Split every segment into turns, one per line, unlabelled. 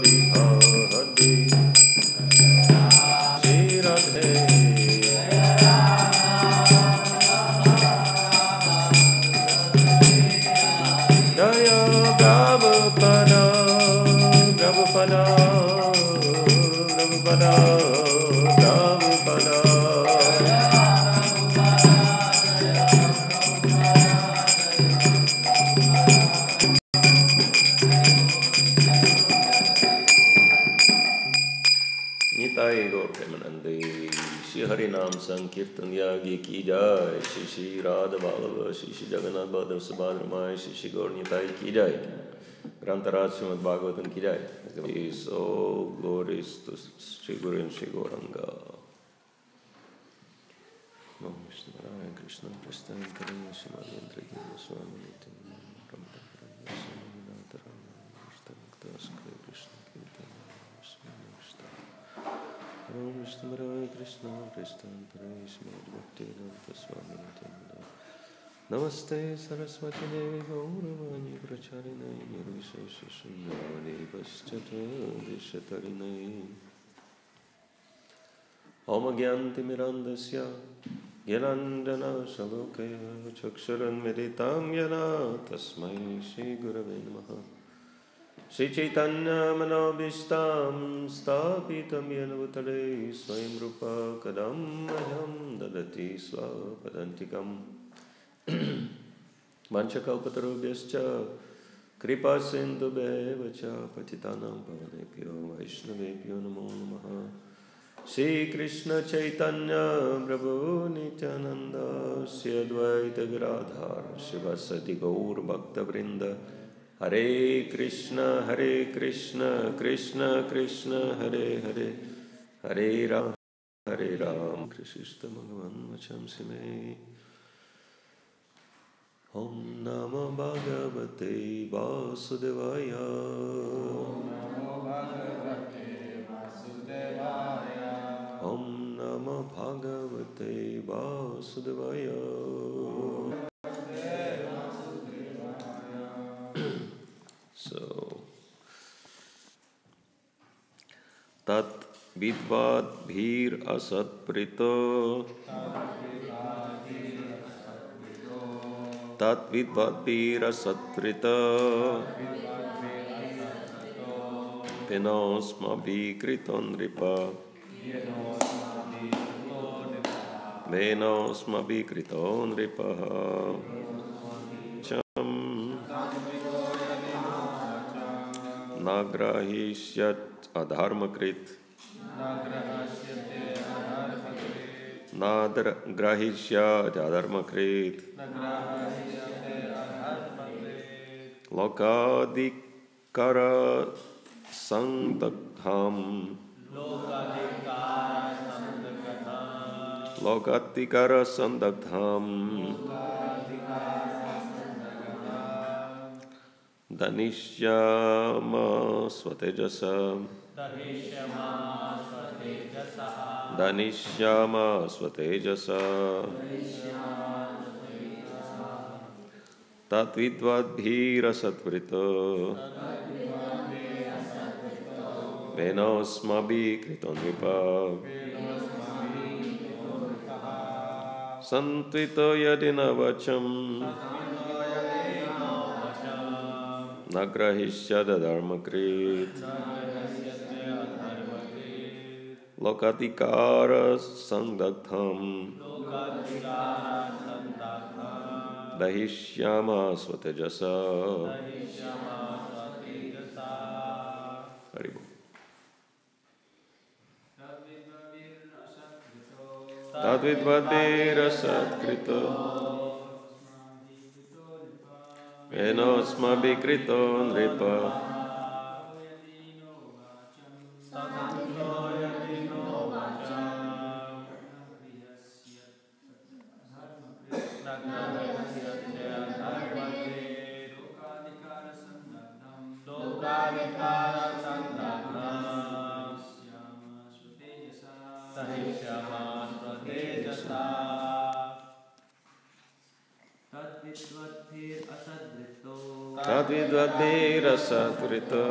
Bihari Shri Radhe Jaya Prabhupada Prabhupada Prabhupada Prabhupada Nitai Gaur Premanande Shri Hari Nam Sankirtan Yagi Ki Jai Shri Shri Radha Ballava Shri Shri Jagannath Baladev Subhadramaya Shri Shri Gaur Nitai Ki Jai Grantaraj Śrīmad Bhāgavatam Ki Jai. So glories to Shri Guru and Shri Gauranga. Om Krishna Raya Krishna Prasthana Karaya Śrīmad Indradyumna Swami Brahmachari Ashram Krishna Om Krishna Raya Krishna Prasthana Karaya Śrīmad Bhaktivedanta Swami Prabhupada Namaste Saraswati Devi Gauravani Pracharine Nirvishesha Sundari Paschata Dishatarine Om Agyanti Mirandasya Yanandana Shalokaya Chaksharan Meditam Yana Tasmai Shri Gurave Namaha Shri Chaitanya Manobishtam Stapitam Yena Bhutale Swayam Rupa Kadam Maham Dadati Swapadantikam Manchakalpatarubhyascha Kripa Sindhubheva-cha Patitanam Pavanebhyo Vaishnavebhyo Namo Namaha Shri Krishna Chaitanya Prabhu Nityananda Shri Advaita Giradhar Shivasati Gaur Bhakta Vrinda Hare Krishna Krishna Krishna Hare Hare Hare Ram Krishna Bhagavan Vacham Sime Om Namo Bhagavate Vasudevaya Om Namo Bhagavate Vasudevaya So Tat Vidvad Bhir Asat Prito Tat Vidvad Bhir Asat Prito Penosma Bhikriton Ripa Venosma Bhikriton Ripa Cham Nagrahishyat Adharmakrit Nagrahishyat Adharmakrit Lokadikara Sangdakham Lokatikara Sandaktham Danishyama Swatejasa Danishyama Swatejasa Tatvidvadbhira Satvrito Venosmabhi Kritonvipa Santvito Yadina Vacham Nagrahishyada Dharmakrit Lokatikara Sangdaktham Dahishyama Swatejasa Haribo Tadvidvadvira Satkrito Venosmabhi Krito Nripa Tadvidvadvira Satkrito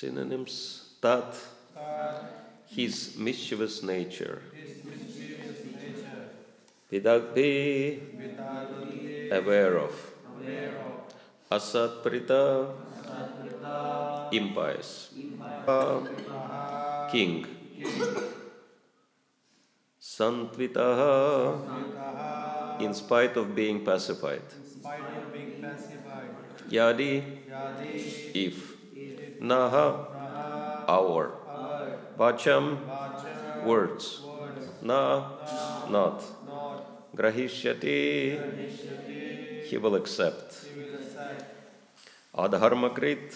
Synonyms: Tat, his mischievous nature. Vidagdhi, aware of. Asatprita, impious. King. Santvitaha, in spite of being pacified. Yadi, if. Naha, our. Vacham, words. Na, not. Grahishyati, he will accept. Adharmakrit,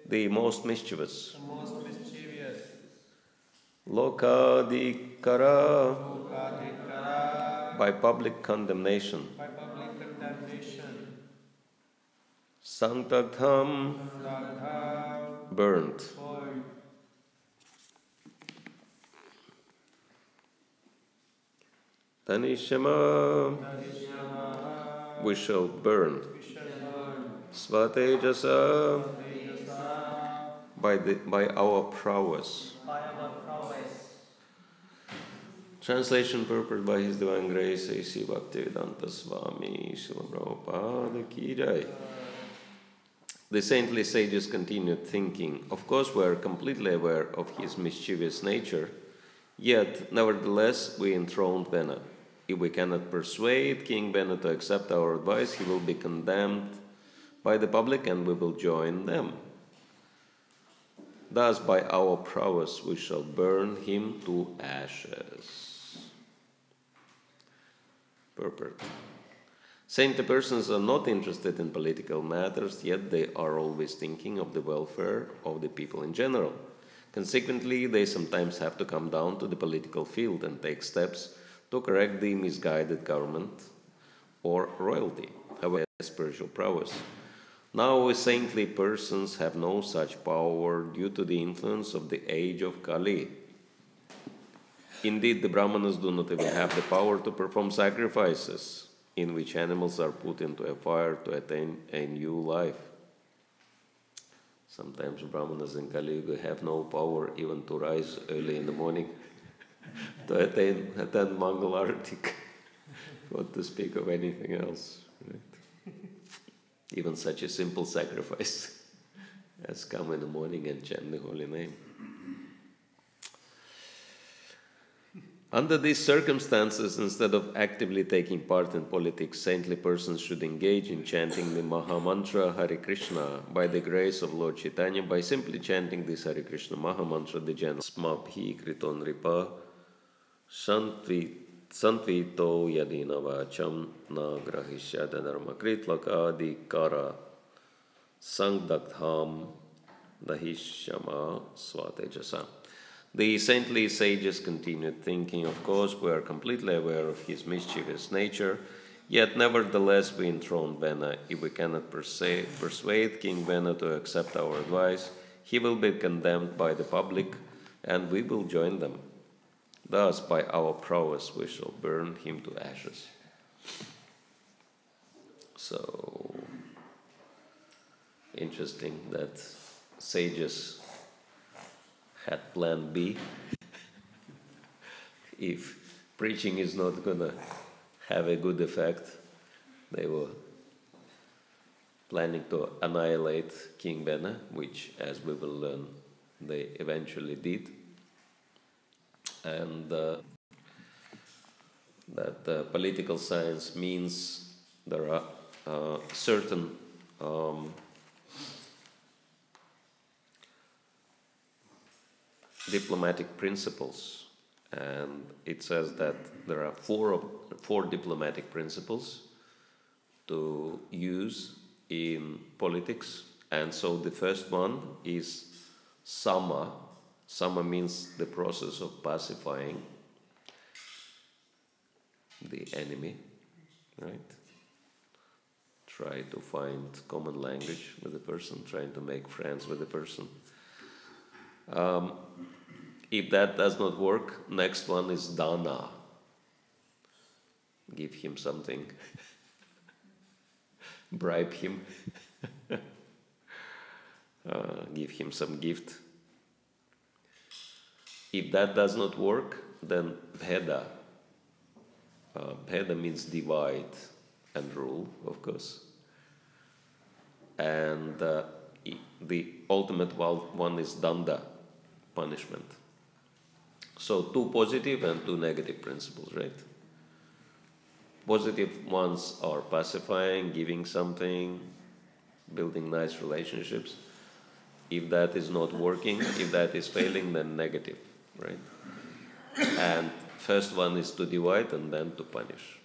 the most mischievous. Lokadikara, by public condemnation. Sangtagtham, burnt. Tanishama, we shall burn. Svatejasa, by our prowess. Translation purport by His Divine Grace A.C. Bhaktivedanta Swami Prabhupada Ki Jai. The saintly sages continued thinking, of course we are completely aware of his mischievous nature, yet nevertheless we enthroned Vena. If we cannot persuade King Vena to accept our advice, he will be condemned by the public and we will join them. Thus by our prowess we shall burn him to ashes. Purport. Saintly persons are not interested in political matters, yet they are always thinking of the welfare of the people in general. Consequently, they sometimes have to come down to the political field and take steps to correct the misguided government or royalty, however spiritual prowess. Now, saintly persons have no such power due to the influence of the age of Kali. Indeed, the Brahmanas do not even have the power to perform sacrifices in which animals are put into a fire to attain a new life. Sometimes Brahmanas in Kali Yuga have no power even to rise early in the morning to attend Mangal Arati, not to speak of anything else. Right? Even such a simple sacrifice as come in the morning and chant the holy name. Under these circumstances, instead of actively taking part in politics, saintly persons should engage in chanting the Mahamantra Hare Krishna by the grace of Lord Chaitanya. By simply chanting this Hare Krishna Mahamantra, the jnana smabhi kriton ripa santvito yadina vacham na grahishyada dharmakrit lakadikara sangdagdham dahishyama swatejasa. The saintly sages continued thinking, of course, we are completely aware of his mischievous nature, yet nevertheless we enthrone Vena. If we cannot persuade King Vena to accept our advice, he will be condemned by the public, and we will join them. Thus, by our prowess, we shall burn him to ashes. So, interesting that sages had plan B. If preaching is not going to have a good effect, they were planning to annihilate King Vena, which, as we will learn, they eventually did. And that political science means there are certain diplomatic principles, and it says that there are four diplomatic principles to use in politics. And so the first one is sama. Sama means the process of pacifying the enemy, right? Try to find common language with the person, trying to make friends with the person. If that does not work, next one is dana. Give him something. Bribe him. Give him some gift. If that does not work, then bheda. Bheda means divide and rule, of course. And the ultimate one is danda, punishment. So 2 positive and 2 negative principles, right? Positive ones are pacifying, giving something, building nice relationships. If that is not working, if that is failing, then negative, right? And first one is to divide and then to punish.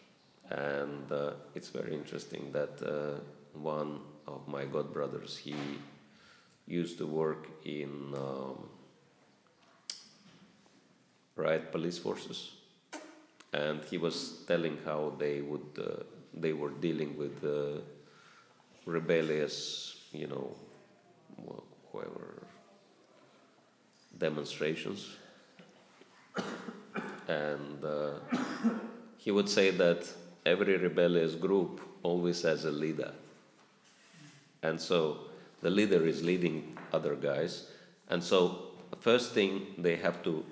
And it's very interesting that one of my godbrothers, he used to work in riot police forces, and he was telling how they were dealing with rebellious, whoever, demonstrations. And he would say that every rebellious group always has a leader. And so the leader is leading other guys. And so the first thing they have to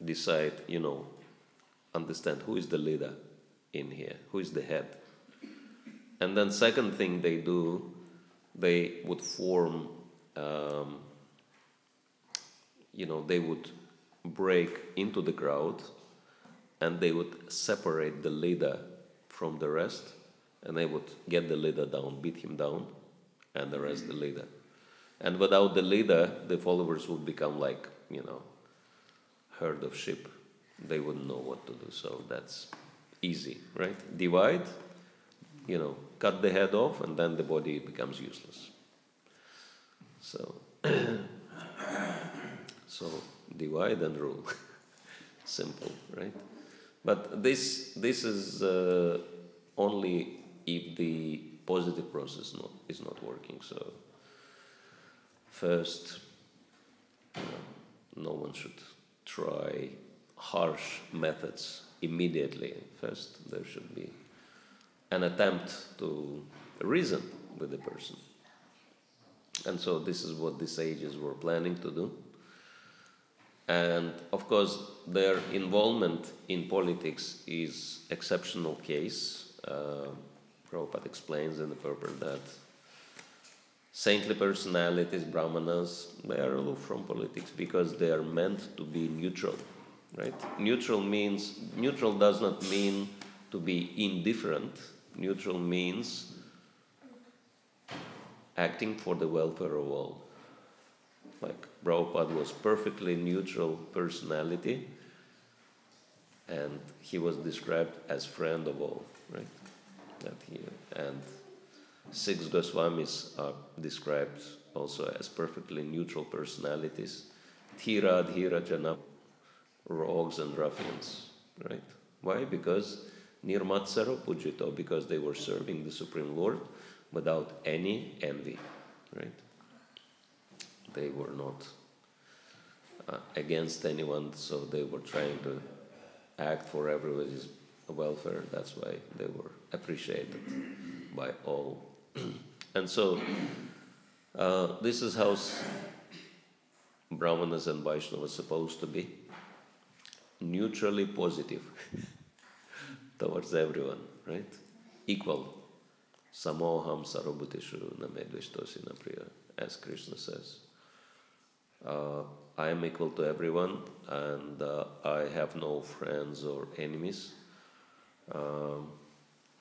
decide, understand who is the leader in here, who is the head. And then second thing they do, they would form, they would break into the crowd and they would separate the leader from the rest, and they would get the leader down, beat him down, and arrest the leader. And without the leader, the followers would become like, herd of sheep. They wouldn't know what to do. So that's easy, right? Divide, cut the head off, and then the body becomes useless. So, divide and rule. Simple, right? But this is only if the positive process is not working. So first, no one should try harsh methods immediately. First, there should be an attempt to reason with the person. And so this is what the sages were planning to do. And of course, their involvement in politics is exceptional case. Prabhupada explains in the purport that saintly personalities, brahmanas, they are aloof from politics because they are meant to be neutral, right? Neutral does not mean to be indifferent. Neutral means acting for the welfare of all. Like Prabhupada was perfectly neutral personality, and he was described as friend of all, right? And 6 Goswamis are described also as perfectly neutral personalities. Thira, Dhira, Jana, rogues and ruffians, right? Why? Because Nirmatsara Pujito, because they were serving the Supreme Lord without any envy, right? They were not against anyone, so they were trying to act for everybody's welfare. That's why they were appreciated by all. And so this is how Brahmanas and Vaishnavas are supposed to be. Neutrally positive towards everyone, right? Equal. Samoham sarvabhuteshu na me dveshtosi na priya, as Krishna says. I am equal to everyone, and I have no friends or enemies,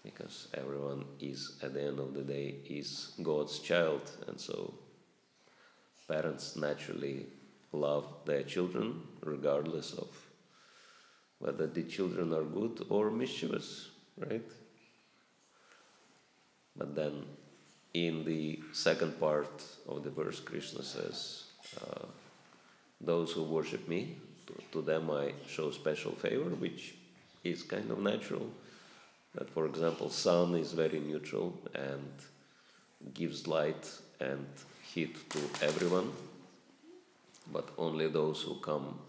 because everyone is, at the end of the day, is God's child, and so parents naturally love their children regardless of whether the children are good or mischievous, right? But then in the second part of the verse, Krishna says, those who worship me, to them I show special favor, which is kind of natural. That, for example, sun is very neutral and gives light and heat to everyone, but only those who come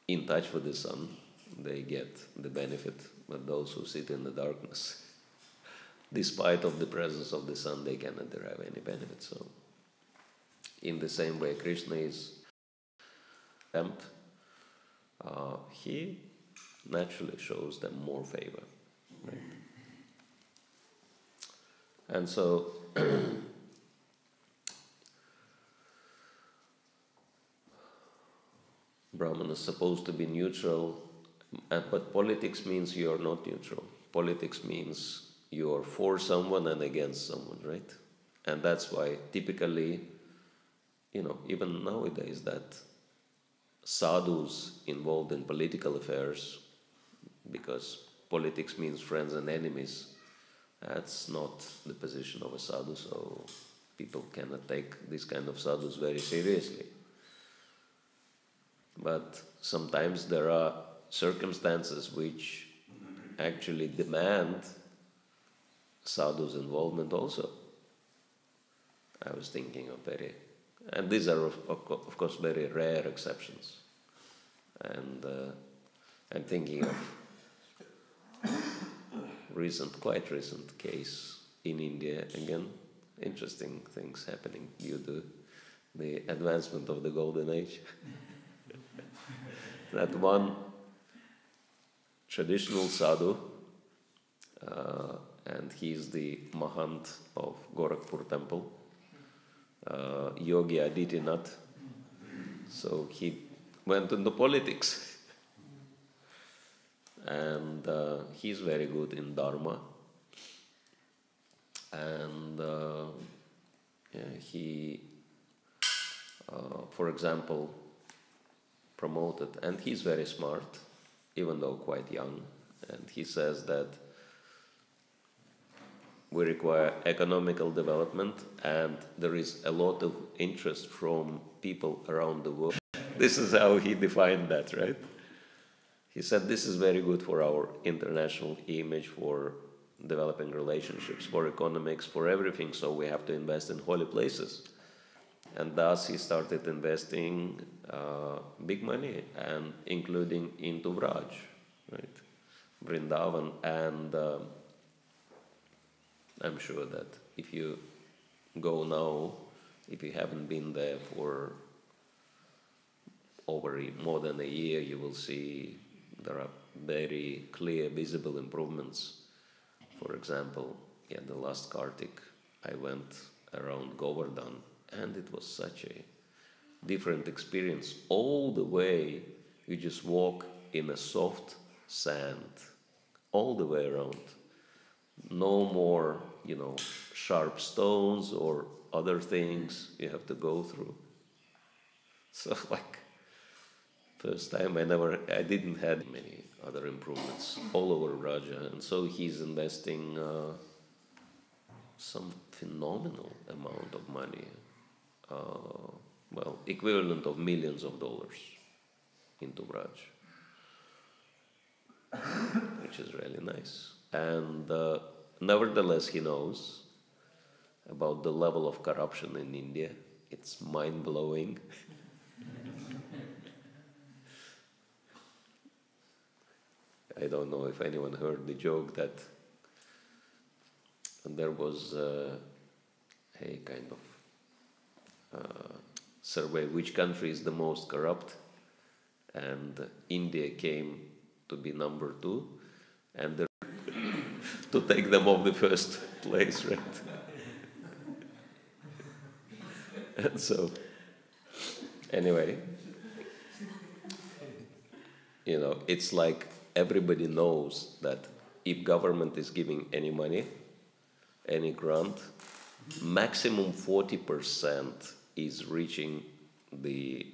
in touch with the sun, they get the benefit, but those who sit in the darkness, despite of the presence of the sun, they cannot derive any benefit. So, in the same way, Krishna is tempt, he naturally shows them more favor, right? And so, Brahman is supposed to be neutral, but politics means you are not neutral. Politics means you are for someone and against someone, right? And that's why typically, even nowadays, that sadhus involved in political affairs, because politics means friends and enemies, that's not the position of a sadhu, so people cannot take these kind of sadhus very seriously. But sometimes there are circumstances which actually demand sadhu's involvement also. I was thinking of and these are of course very rare exceptions. And I'm thinking of quite recent case in India, again, interesting things happening due to the advancement of the Golden Age. That one traditional sadhu, and he's the Mahant of Gorakhpur temple, Yogi Adityanath. So he went into politics. And he's very good in Dharma. And he, for example, promoted, and he's very smart, even though quite young, and he says that we require economical development, and there is a lot of interest from people around the world. This is how he defined that, right? He said this is very good for our international image, for developing relationships, for economics, for everything, so we have to invest in holy places. And thus he started investing big money, and including into Vraj, right? Vrindavan. And I'm sure that if you go now, if you haven't been there for more than a year, you will see there are very clear, visible improvements. For example, the last Kartik, I went around Govardhan, and it was such a different experience. All the way, you just walk in a soft sand, all the way around. No more, sharp stones or other things you have to go through. So, first time I didn't have many other improvements all over Raja, and so he's investing some phenomenal amount of money, equivalent of millions of dollars into Raj, which is really nice. And nevertheless, he knows about the level of corruption in India. It's mind-blowing. I don't know if anyone heard the joke that there was a kind of survey which country is the most corrupt, and India came to be number 2, and to take them off the first place, right? And so Anyway, it's like everybody knows that if government is giving any money, any grant, maximum 40% is reaching the,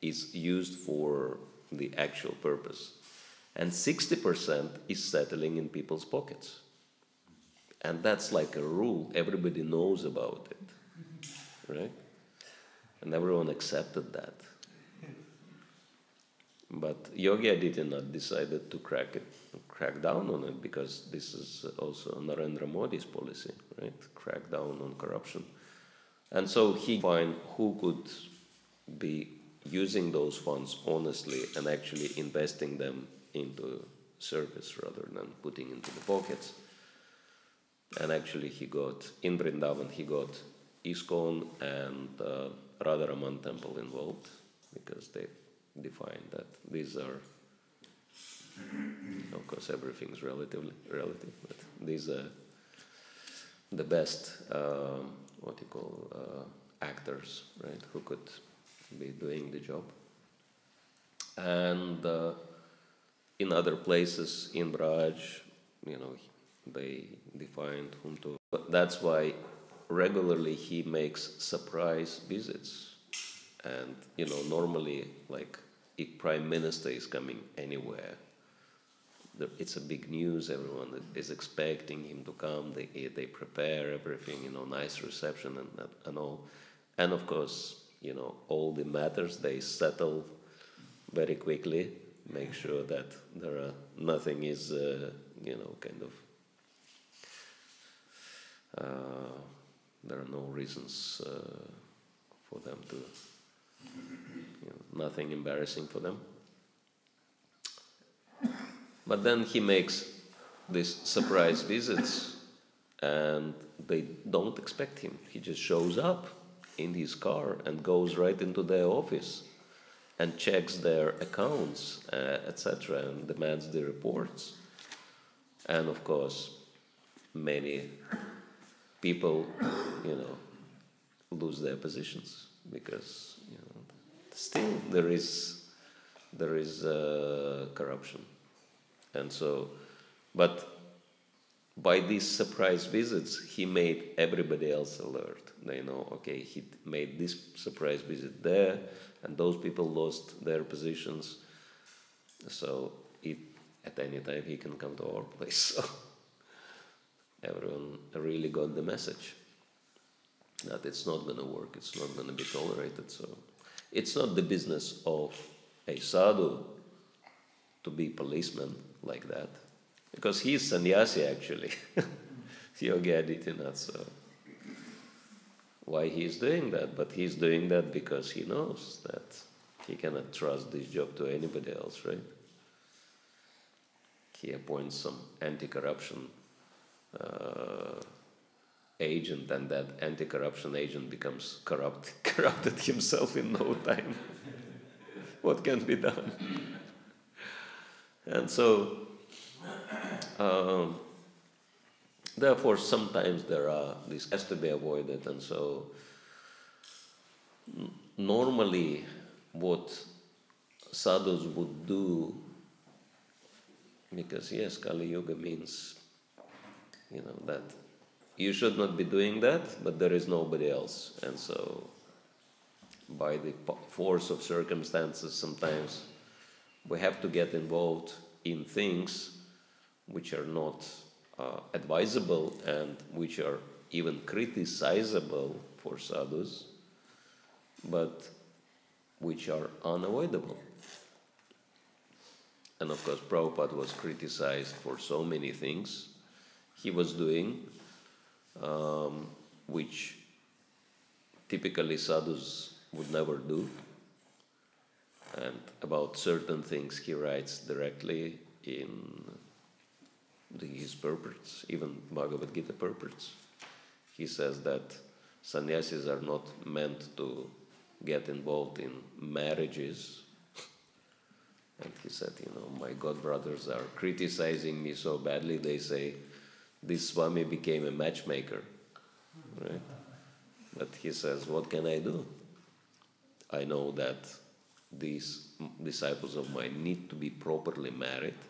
is used for the actual purpose. And 60% is settling in people's pockets. And that's like a rule. Everybody knows about it, right? And everyone accepted that. But Yogi Adityanath decided to crack down on it, because this is also Narendra Modi's policy, right? Crack down on corruption. And so he find who could be using those funds honestly and actually investing them into service rather than putting into the pockets. And actually he got, in Vrindavan, he got ISKCON and Radharaman temple involved, because they defined that these are, of course everything's relative, but these are the best, actors, right, who could be doing the job. And in other places in Braj, they defined whom to. But that's why regularly he makes surprise visits. And, normally, like, if Prime Minister is coming anywhere, it's a big news, everyone is expecting him to come, they prepare everything, nice reception and all. And of course, all the matters, they settle very quickly, make sure that nothing is, there are no reasons for them to, nothing embarrassing for them. But then he makes these surprise visits, and they don't expect him. He just shows up in his car and goes right into their office and checks their accounts, etc., and demands the reports. And of course, many people, lose their positions, because, still there is corruption. And so, but by these surprise visits, he made everybody else alert. They know, okay, he made this surprise visit there, and those people lost their positions. So at any time he can come to our place. So everyone really got the message that it's not going to work, it's not going to be tolerated. So it's not the business of a sadhu to be policeman like that, because he is sannyasi actually, Yogi Adityanath. So why he is doing that? But he is doing that because he knows that he cannot trust this job to anybody else, right? He appoints some anti-corruption agent, and that anti-corruption agent becomes corrupted himself in no time. What can be done? And so, therefore, sometimes this has to be avoided. And so, normally, what sadhus would do, because yes, Kali Yuga means, that you should not be doing that, but there is nobody else. And so, by the force of circumstances, sometimes we have to get involved in things which are not advisable and which are even criticizable for sadhus, but which are unavoidable. And of course, Prabhupada was criticized for so many things he was doing, which typically sadhus would never do. And about certain things he writes directly in his purports, even Bhagavad Gita purports. He says that sannyasis are not meant to get involved in marriages. And he said, my godbrothers are criticizing me so badly, they say, this Swami became a matchmaker, right? But he says, what can I do? I know that these disciples of mine need to be properly married,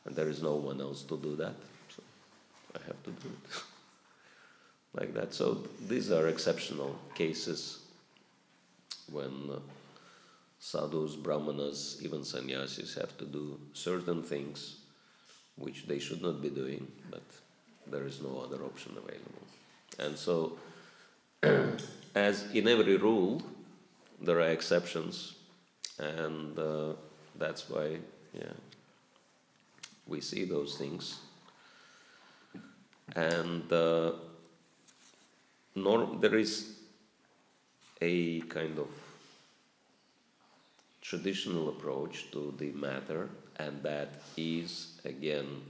and there is no one else to do that, so I have to do it like that. So these are exceptional cases when sadhus, brahmanas, even sannyasis have to do certain things which they should not be doing, but there is no other option available. And so, as in every rule, there are exceptions, and that's why, we see those things. And there is a kind of traditional approach to the matter, and that is, again,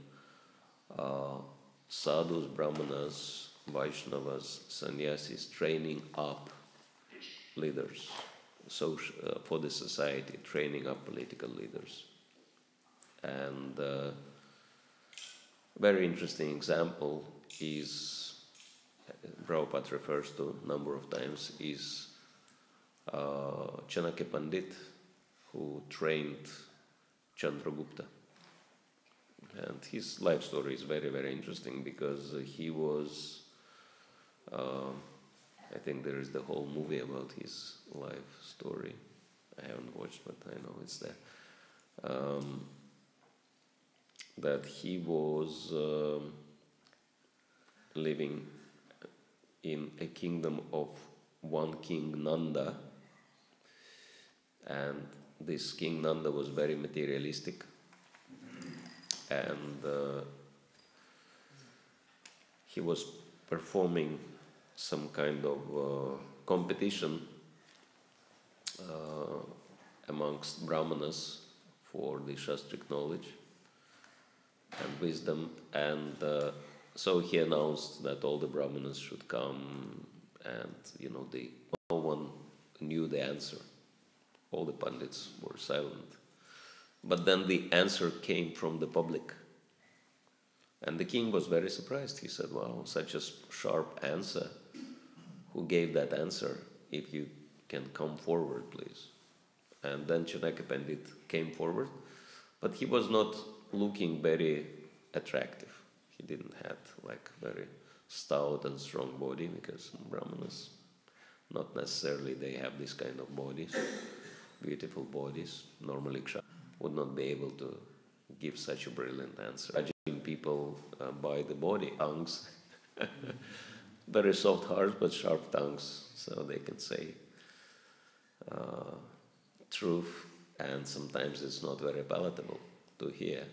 sadhus, brahmanas, Vaishnavas, sannyasis training up leaders for the society, training up political leaders. And a very interesting example is, Prabhupada refers to a number of times, is Chanakya Pandit, who trained Chandragupta. And his life story is very, very interesting, because he was, I think there is the whole movie about his life story. I haven't watched, but I know it's there. That he was living in a kingdom of one King Nanda, and this King Nanda was very materialistic, and he was performing some kind of competition amongst brahmanas for the shastric knowledge and wisdom, and so he announced that all the brahmanas should come, and no one knew the answer. All the pandits were silent. But then the answer came from the public. And the king was very surprised. He said, wow, such a sharp answer. Who gave that answer? If you can come forward, please. And then Chanakya Pandit came forward, but he was not looking very attractive. He didn't have very stout and strong body, because brahmanas, not necessarily they have this kind of bodies, beautiful bodies. Normally would not be able to give such a brilliant answer. Judging people by the body, tongues, very soft hearts but sharp tongues, so they can say truth, and sometimes it's not very palatable to hear.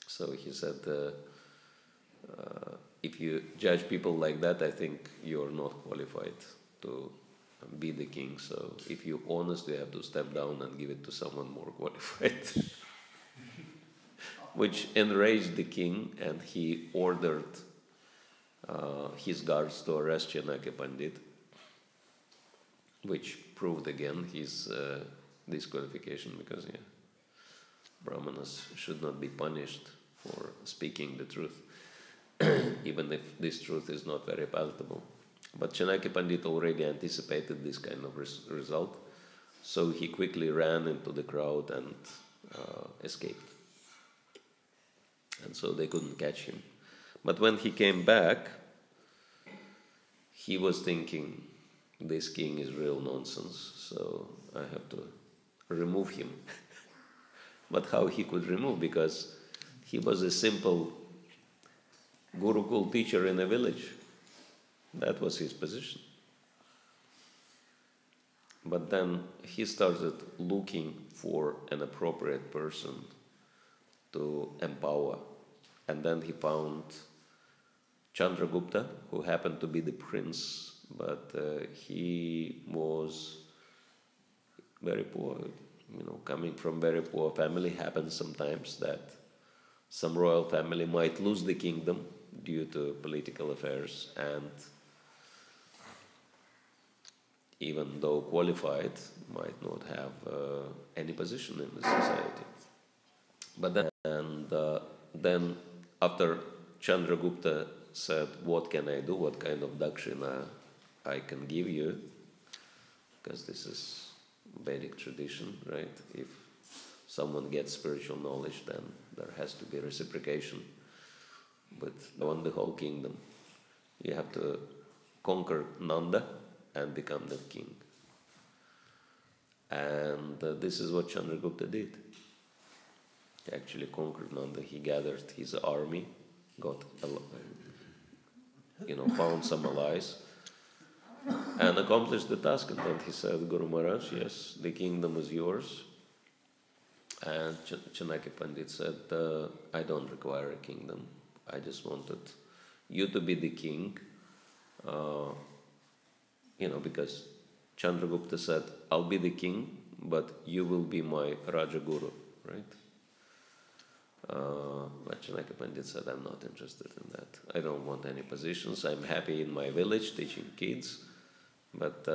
So he said, if you judge people like that, I think you're not qualified to be the king. So if you're honest, you have to step down and give it to someone more qualified. Which enraged the king, and he ordered his guards to arrest Chanakya Pandit, which proved again his disqualification, because brahmanas should not be punished for speaking the truth, even if this truth is not very palatable. But Chanakya Pandit already anticipated this kind of result, so he quickly ran into the crowd and escaped. And so they couldn't catch him. But when he came back, he was thinking, this king is real nonsense, so I have to remove him. But how he could remove? Because he was a simple Gurukul teacher in a village. That was his position. But then he started looking for an appropriate person to empower. And then he found Chandragupta, who happened to be the prince, but he was very poor. Coming from very poor family, happens sometimes that some royal family might lose the kingdom due to political affairs, and even though qualified, might not have any position in the society. But then after Chandragupta said, what can I do, what kind of dakshina I can give you, because this is Vedic tradition, right? If someone gets spiritual knowledge, then there has to be reciprocation. But on the whole kingdom, you have to conquer Nanda and become the king. And this is what Chandragupta did. He actually conquered Nanda. He gathered his army, found some allies, and accomplished the task. And then he said, Guru Maharaj, yes, the kingdom is yours. And Chanakya Pandit said, I don't require a kingdom. I just wanted you to be the king, because Chandragupta said, I'll be the king, but you will be my Raja Guru, right? But Chanakya Pandit said, I'm not interested in that. I don't want any positions. I'm happy in my village teaching kids, but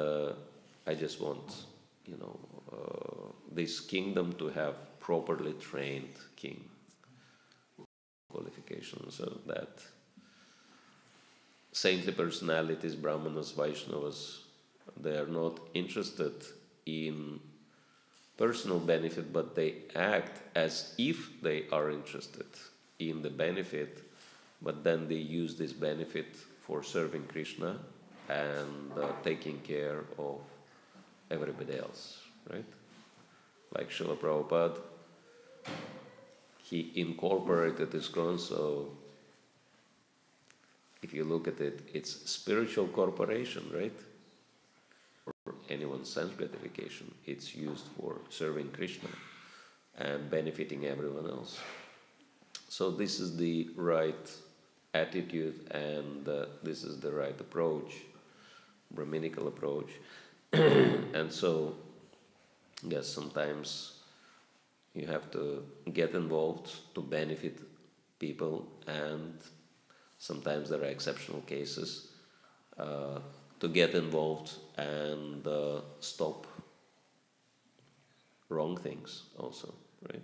I just want, this kingdom to have properly trained king qualifications, so that saintly personalities, Brahmanas, Vaishnavas, they are not interested in personal benefit, but they act as if they are interested in the benefit, but then they use this benefit for serving Krishna and taking care of everybody else, right? Like Srila Prabhupada, he incorporated ISKCON, so if you look at it, it's spiritual corporation, right? For anyone's sense gratification, it's used for serving Krishna and benefiting everyone else. So this is the right attitude, and this is the right approach, Brahminical approach. And so, yes, sometimes you have to get involved to benefit people, and sometimes there are exceptional cases to get involved and stop wrong things also, right?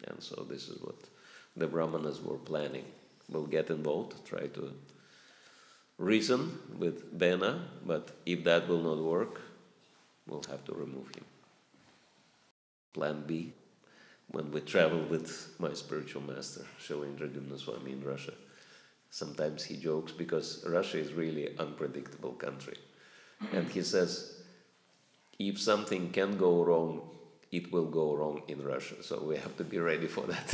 And so this is what the Brahmanas were planning. We'll get involved, try to reason with Bena, but if that will not work, we'll have to remove him. Plan B, when we travel with my spiritual master, Śrīmad Indradyumna Swami, in Russia, sometimes he jokes, because Russia is really an unpredictable country. And he says, if something can go wrong, it will go wrong in Russia. So we have to be ready for that.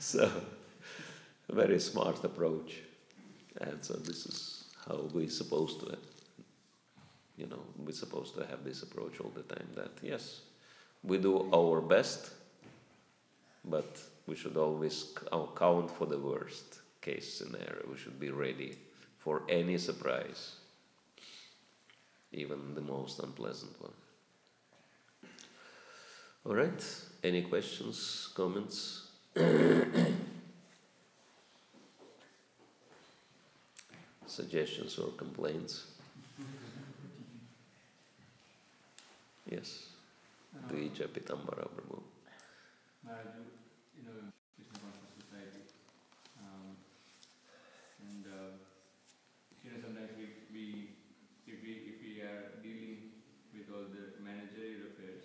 So, a very smart approach. And so this is how we're supposed to, we're supposed to have this approach all the time, that yes, we do our best, but we should always count for the worst case scenario. We should be ready for any surprise, even the most unpleasant one. All right, any questions, comments? Suggestions or complaints? Yes. Dvija Pitambara Prabhu.
Krishna Consciousness Society, and sometimes if we are dealing with all the managerial affairs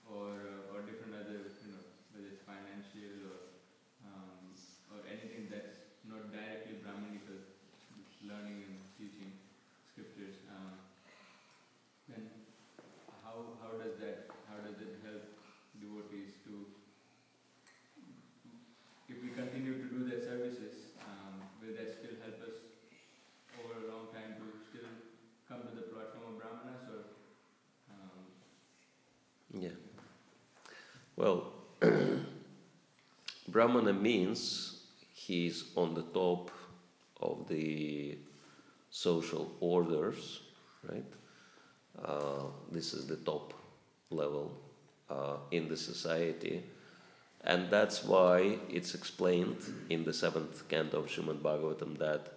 or different other, whether it's financial or anything that's not directly Brahminical, learning and teaching scriptures, then how does it help devotees to, if we continue to do their services, will that still help us over a long time to still come to the platform of Brahmanas, or?
Yeah. Well, Brahmana means he's on the top of the social orders, right? This is the top level in the society. And that's why it's explained in the 7th canto of Śrīmad Bhāgavatam that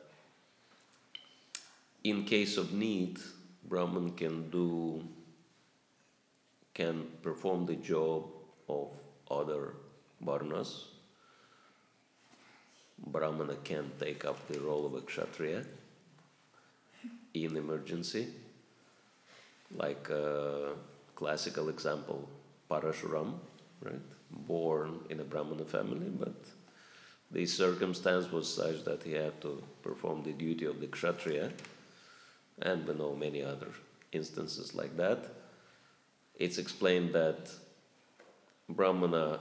in case of need, Brahman can perform the job of other varnas. Brahmana can take up the role of a Kshatriya, in emergency, like a classical example, Parashuram, right? Born in a Brahmana family, but the circumstance was such that he had to perform the duty of the Kshatriya, and we know many other instances like that. It's explained that Brahmana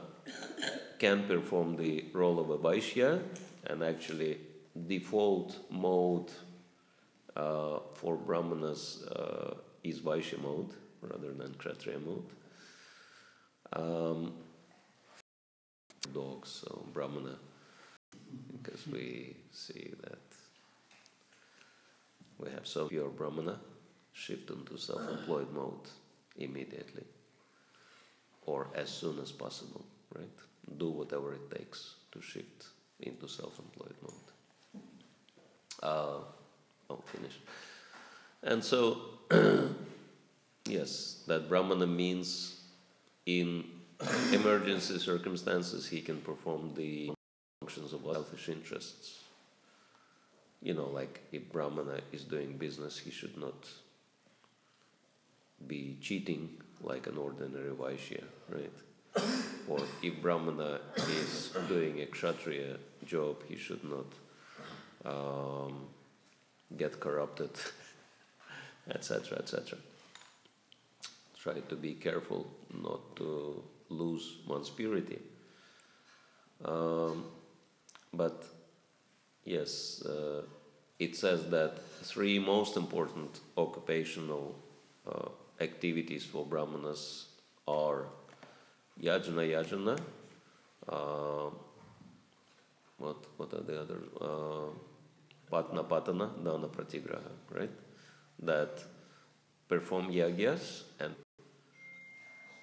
can perform the role of a Vaishya, and actually default mode for Brahmanas is Vaishya mode rather than Kshatriya mode. Dogs, so Brahmana, because we see that we have so pure Brahmana, shift into self-employed mode immediately or as soon as possible, right? Do whatever it takes to shift into self-employed mode. I'll finish. And so, yes, that Brahmana means in emergency circumstances he can perform the functions of selfish interests. You know, like if Brahmana is doing business, he should not be cheating like an ordinary Vaishya, right? Or if Brahmana is doing a Kshatriya job, he should not get corrupted, etc., etc. Try to be careful not to lose one's purity. But yes, it says that 3 most important occupational activities for Brahmanas are yajna, what are the other? Patana, dana pratigraha, right? That perform yagyas and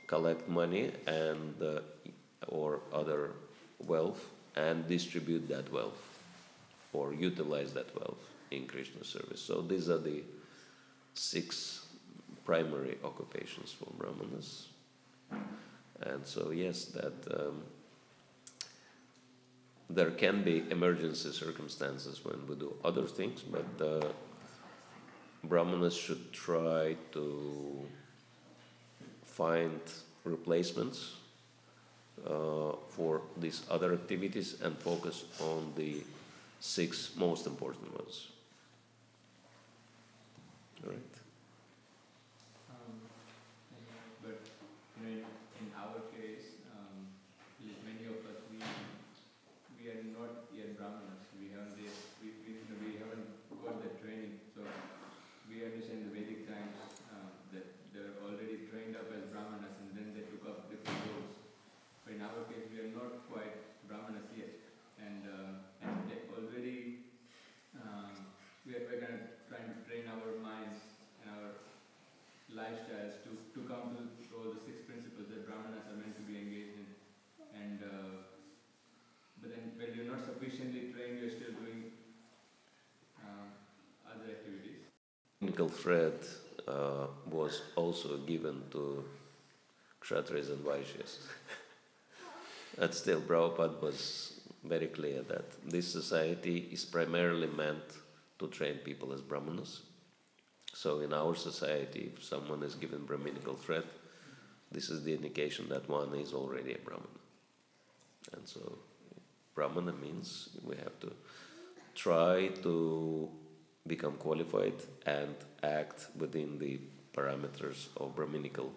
collect money and or other wealth and distribute that wealth or utilize that wealth in Krishna service. So these are the 6 primary occupations for Brahmanas. And so yes, that there can be emergency circumstances when we do other things, but Brahmanas should try to find replacements for these other activities and focus on the 6 most important ones. All right.
But in our case, many of us we are not yet Brahmanas. We haven't got that training. So we understand the Vedic times that they're already trained up as Brahmanas and then they took up different roles. But in our case, we are not quite Brahmanas yet, and they already we're kind of trying to train our minds and our lifestyles to come to all the 6 principles that Brahmanas are meant to be engaged in. And but then when you're not sufficiently trained, you're still doing other activities.
Technical thread was also given to Kshatriyas and Vaishyas. But still, Prabhupada was very clear that this society is primarily meant to train people as Brahmanas. So in our society, if someone is given Brahminical thread, this is the indication that one is already a Brahmana. And so Brahmana means we have to try to become qualified and act within the parameters of Brahminical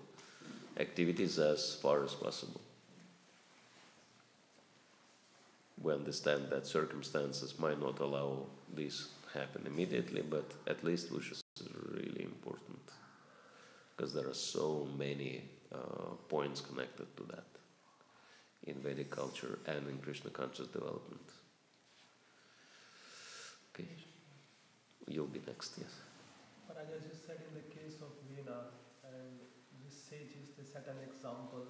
activities as far as possible. We understand that circumstances might not allow this to happen immediately, but at least we should. This is really important because there are so many points connected to that in Vedic culture and in Krishna conscious development. Okay, you'll be next, yes.
But as you said, in the case of Veena, and the sages, they set an example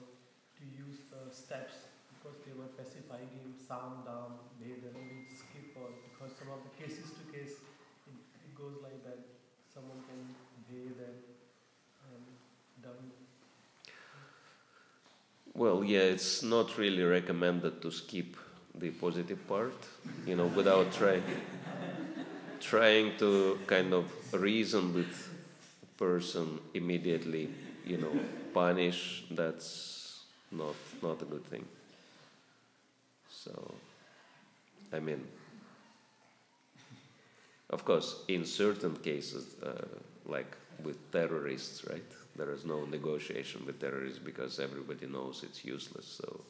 to use the steps because they were specifying in Sam, Dam, Bhed, and we skip all because some of the cases to case, it goes like that. Someone can Bhed and Dam.
Well, yeah, it's not really recommended to skip the positive part, without trying. trying to kind of reason with person immediately, punish, that's not a good thing. So, I mean, of course, in certain cases, like with terrorists, right? There is no negotiation with terrorists because everybody knows it's useless. So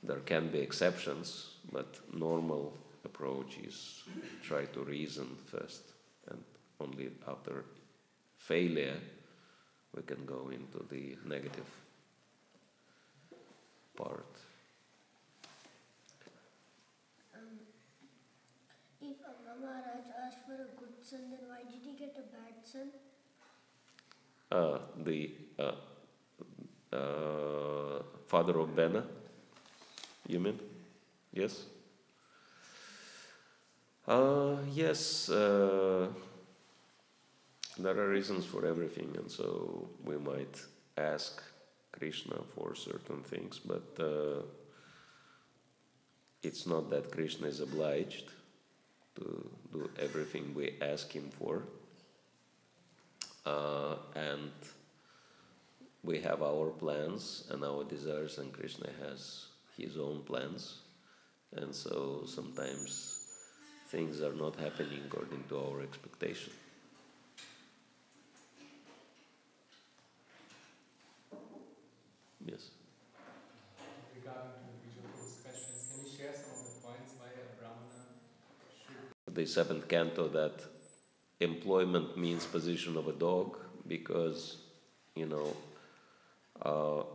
there can be exceptions, but normal approach is try to reason first, and only after failure we can go into the negative part.
If Maharaj asked for a good son, then why did he get a bad son?
The father of Bena, you mean? Yes? Yes, there are reasons for everything, and so we might ask Krishna for certain things, but it's not that Krishna is obliged to do everything we ask him for. And we have our plans and our desires, and Krishna has his own plans, and so sometimes things are not happening according to our expectation. Yes.
Regarding to Vijayapur's questions, can you share some of the points why a Brahmana should...
The seventh canto, that employment means position of a dog, because,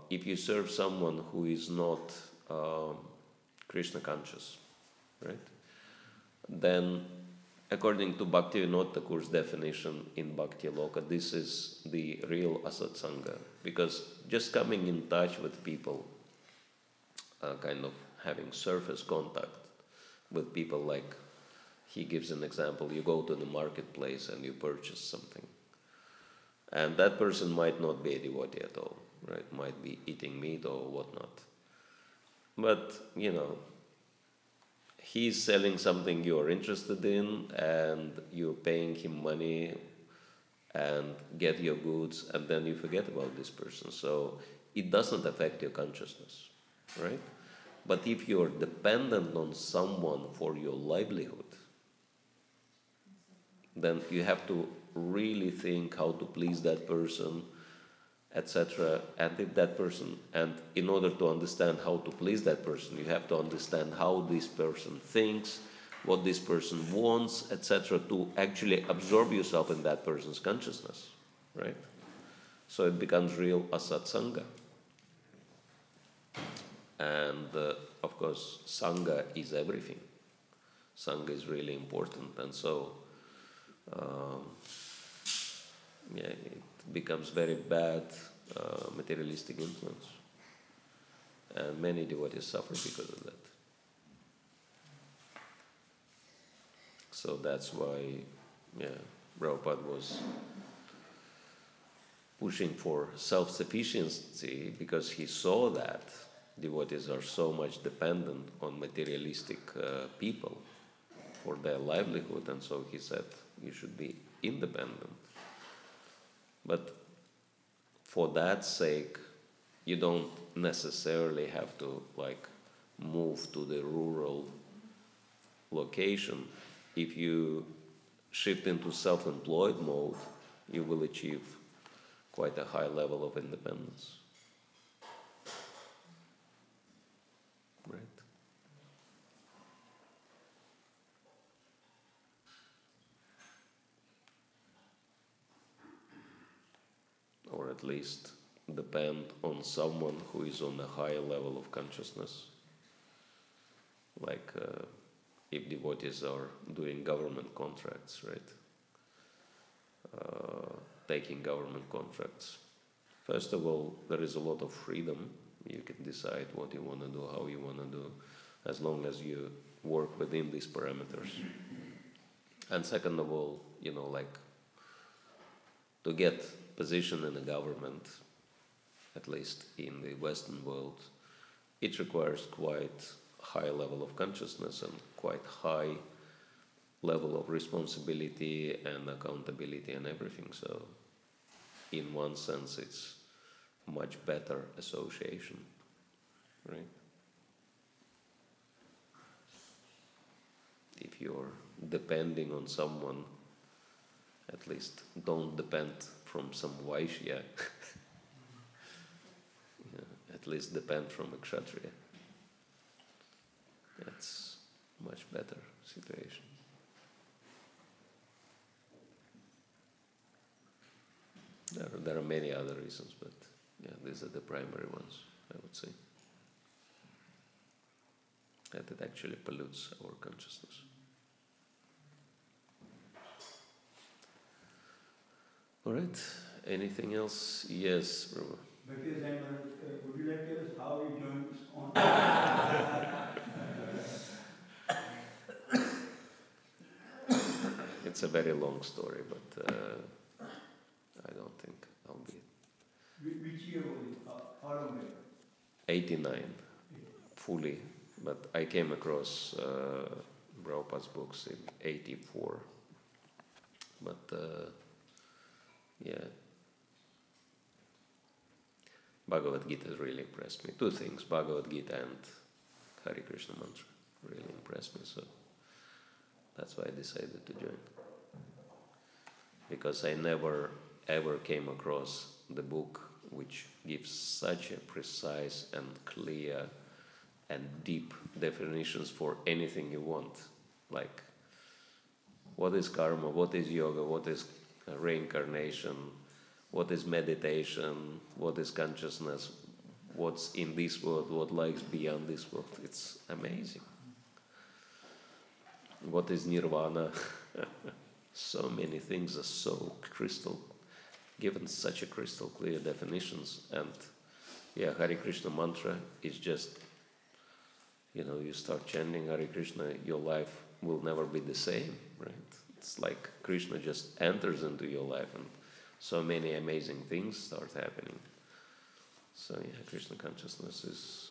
if you serve someone who is not Krishna conscious, right, then according to Bhaktivedanta Thakur's definition in Bhakti Loka, this is the real asatsanga, because just coming in touch with people, kind of having surface contact with people, like he gives an example, you go to the marketplace and you purchase something, and that person might not be a devotee at all, right, might be eating meat or whatnot, but he's selling something you're interested in, and you're paying him money and get your goods, and then you forget about this person. So it doesn't affect your consciousness, right? But if you're dependent on someone for your livelihood, then you have to really think how to please that person, etc. And if that person, and in order to understand how to please that person, you have to understand how this person thinks, what this person wants, etc., to actually absorb yourself in that person's consciousness, right? So it becomes real asatsanga. And of course, sangha is everything. Sangha is really important, and so it becomes very bad materialistic influence, and many devotees suffer because of that. So that's why Prabhupada was pushing for self-sufficiency, because he saw that devotees are so much dependent on materialistic people for their livelihood, and so he said you should be independent. But for that sake, you don't necessarily have to move to the rural location. If you shift into self-employed mode, you will achieve quite a high level of independence. Right? Or at least depend on someone who is on a higher level of consciousness. Like if devotees are doing government contracts, right? Taking government contracts. First of all, there is a lot of freedom. You can decide what you want to do, how you want to do, as long as you work within these parameters. And second of all, to get position in the government, at least in the Western world, it requires quite high level of consciousness and quite high level of responsibility and accountability and everything. So in one sense it's much better association, right? If you're depending on someone, at least don't depend from some Vaishya. At least depend from a Kshatriya. That's much better situation. There are many other reasons, but yeah, these are the primary ones, I would say. That it actually pollutes our consciousness. All right. Anything else? Yes, Prabhu.
Bhakti Rasayana, would you like to tell us how you joined ISKCON?
It's a very long story, but I don't think I'll be.
Which year was it? How long ago?
89, fully. But I came across Prabhupada's books in 84. But yeah, Bhagavad Gita really impressed me. Two things, Bhagavad Gita and Hare Krishna mantra really impressed me. So that's why I decided to join. Because I never ever came across the book which gives such a precise and clear and deep definitions for anything you want. Like, what is karma, what is yoga, what is reincarnation, what is meditation, what is consciousness, what's in this world, what lies beyond this world. It's amazing. What is nirvana? So many things are so given such a crystal clear definitions. And yeah, Hare Krishna mantra is just, you start chanting Hare Krishna, your life will never be the same, right? It's like Krishna just enters into your life and so many amazing things start happening. So yeah, Krishna consciousness is